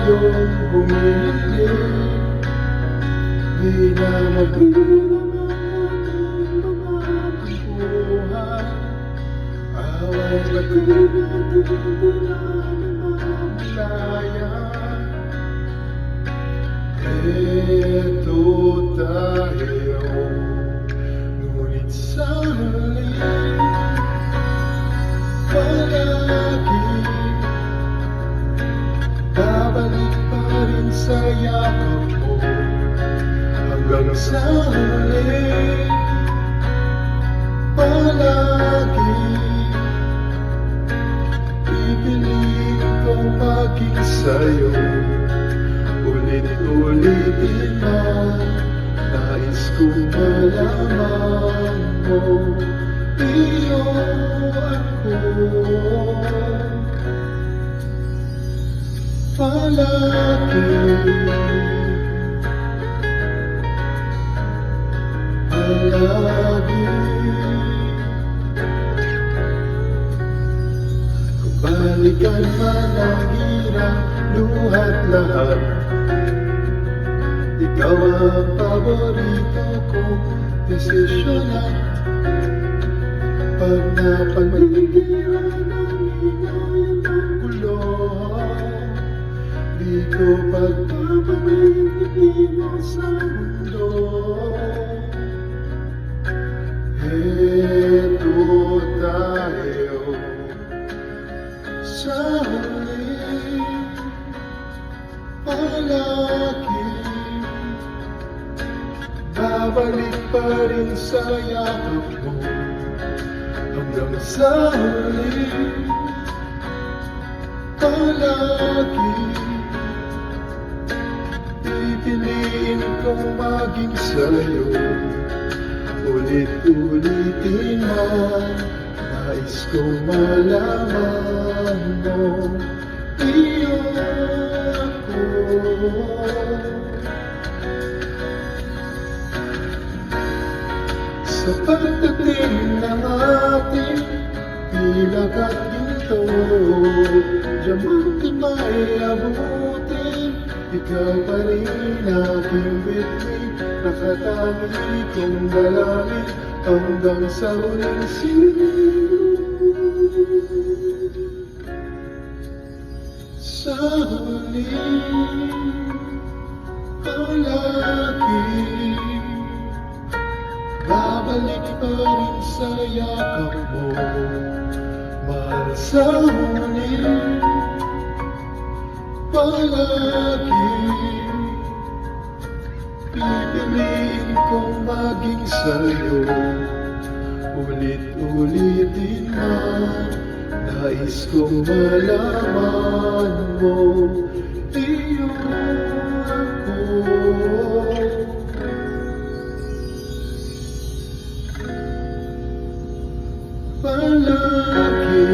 iyong humiling. Di na mabilang ang ating mga buhay. Away ba't di natin na namamalayan? Eto tayo, ngunit sa huli palagi babalik pa rin sa yakap mo. Hanggang sa huli palagi pipiliin kong maging sa'yo. Ulit-ulitin man, nais kong malaman mo, iyo ako. Palagi kung balikan man ang hirap, luhat lahat, ikaw ang paborito kong desisyon. At pag napaligiran ang hinayan ng gulo, di ko pagpapalitin mo sa mundo. Eto tayo sa huli palagi babalik pa rin sa yakap mo. Hanggang sa huli palagi pipiliin kong maging sa'yo. Ulit-ulitin man, nais kong malaman mo, iyo ako. Sa pagdating ng ating bilag at ginto, diamante may abutin, ikaw pa rin aking bituin. Nakatangi kong dalangin hanggang sa huling sinulo. Sa huli palagi babalik pa rin sa yakap mo. Mahal sa huli palagi pipiliin kong maging sa'yo. Ulit-ulitin man, nais kong malaman mo, iyo ako. Palagi